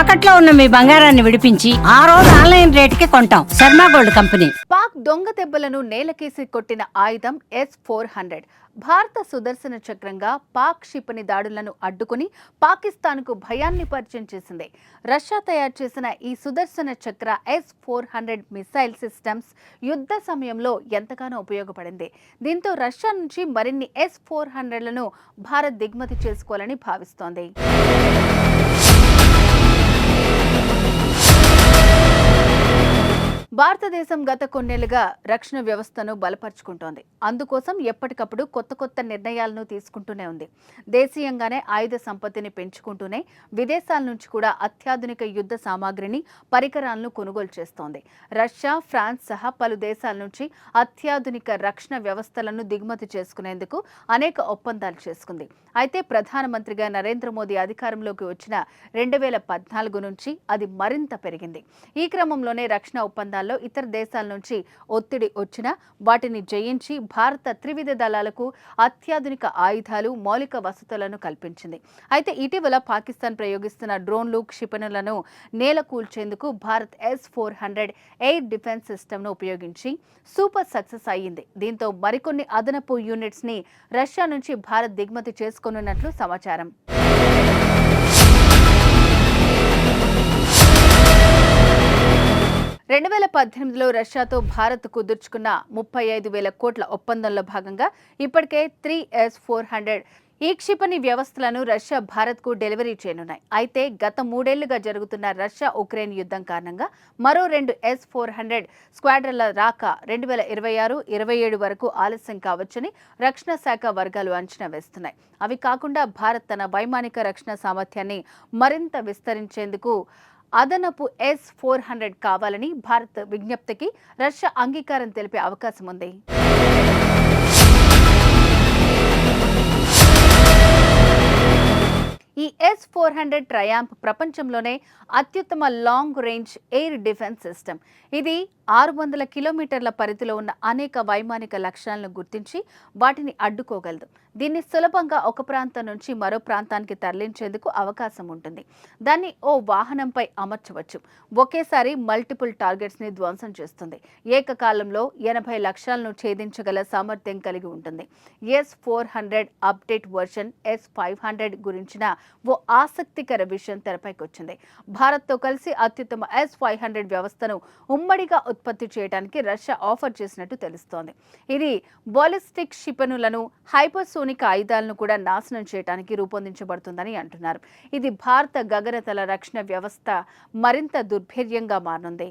తాకట్లో ఉన్న మీ బంగారాన్ని విడిపించి ఆ రోజు ఆన్లైన్ రేటుకి కొంటాం. Sharma gold company. పాక్ దొంగ దెబ్బలను నేలకేసి కొట్టిన ఆయుధం S-400. భారత సుదర్శన చక్రంగా పాక్ క్షిపణి దాడులను అడ్డుకుని పాకిస్తాన్కు భయాన్ని పరిచయం చేసింది. రష్యా తయారు చేసిన ఈ సుదర్శన చక్ర S-400 మిసైల్ సిస్టమ్స్ యుద్ధ సమయంలో ఎంతగానో ఉపయోగపడింది. దీంతో రష్యా నుంచి మరిన్ని S-400లను భారత్ దిగుమతి చేసుకోవాలని భావిస్తోంది. భారతదేశం గత కొన్నేళ్లుగా రక్షణ వ్యవస్థను బలపరుచుకుంటోంది. అందుకోసం ఎప్పటికప్పుడు కొత్త నిర్ణయాలను తీసుకుంటూనే ఉంది. దేశీయంగానే ఆయుధ సంపత్తిని పెంచుకుంటూనే విదేశాల నుంచి కూడా అత్యాధునిక యుద్ధ సామాగ్రిని, పరికరాలను కొనుగోలు చేస్తోంది. రష్యా, ఫ్రాన్స్ సహా పలు దేశాల నుంచి అత్యాధునిక రక్షణ వ్యవస్థలను దిగుమతి చేసుకునేందుకు అనేక ఒప్పందాలు చేసుకుంది. అయితే ప్రధానమంత్రిగా నరేంద్ర మోదీ అధికారంలోకి వచ్చిన 2014 నుంచి అది మరింత పెరిగింది. ఈ క్రమంలోనే రక్షణ ఒప్పందాల్లో ఇతర దేశాల నుంచి ఒత్తిడి వచ్చినా వాటిని జయించి భారత త్రివిధ దళాలకు అత్యాధునిక ఆయుధాలు, మౌలిక వసతులను కల్పించింది. అయితే ఇటీవల పాకిస్తాన్ ప్రయోగిస్తున్న డ్రోన్లు, క్షిపణులను నేల కూల్చేందుకు భారత్ S-400 ఎయిర్ డిఫెన్స్ సిస్టమ్ను ఉపయోగించి సూపర్ సక్సెస్ అయ్యింది. దీంతో మరికొన్ని అదనపు యూనిట్స్ ని రష్యా నుంచి భారత్ దిగుమతి చేసుకోనున్నట్లు సమాచారం. 2018లో రష్యాతో భారత్ కుదుర్చుకున్న 35,000 కోట్ల ఒప్పందంలో భాగంగా ఇప్పటికే 3 S-400 ఈ క్షిపణి వ్యవస్థలను రష్యా భారత్కు డెలివరీ చేయనున్నాయి. అయితే గత 3 ఏళ్లుగా జరుగుతున్న రష్యా ఉక్రెయిన్ యుద్ధం కారణంగా మరో 2 S-400 స్క్వాడ్రన్ల రాక 2026-27 వరకు ఆలస్యం కావచ్చని రక్షణ శాఖ వర్గాలు అంచనా వేస్తున్నాయి. అవి కాకుండా భారత్ తన వైమానిక రక్షణ సామర్థ్యాన్ని మరింత విస్తరించేందుకు అదనపు S-400 కావాలని భారత్ విజ్ఞప్తికి రష్యా అంగీకారం తెలిపే అవకాశం ఉంది. ఈ S-400 ట్రయాంప్ ప్రపంచంలోనే అత్యుత్తమ long range air defence system. ఇది 600 కిలోమీటర్ల పరిధిలో ఉన్న అనేక వైమానిక లక్ష్యాలను గుర్తించి వాటిని అడ్డుకోగలదు. దీన్ని సులభంగా ఒక ప్రాంతం నుంచి మరో ప్రాంతానికి తరలించేందుకు అవకాశం ఉంటుంది. దాన్ని ఓ వాహనంపై అమర్చవచ్చు. ఒకేసారి మల్టిపుల్ టార్గెట్స్ ని ధ్వంసం చేస్తుంది. ఏకకాలంలో 80 లక్ష్యాలను ఛేదించగల సామర్థ్యం కలిగి ఉంటుంది. S-400 అప్డేట్ వర్షన్ S-500 గురించిన ఓ ఆసక్తికర విషయం తెరపైకి వచ్చింది. భారత్తో కలిసి అత్యుత్తమ S-500 వ్యవస్థను ఉమ్మడిగా ఉత్పత్తి చేయడానికి రష్యా ఆఫర్ చేసినట్టు తెలుస్తోంది. ఇది బాలిస్టిక్ క్షిపణులను, హైపర్సోనిక్ ఆయుధాలను కూడా నాశనం చేయడానికి రూపొందించబడుతుందని అంటున్నారు. ఇది భారత గగనతల రక్షణ వ్యవస్థ మరింత దుర్భేద్యంగా మారనుంది.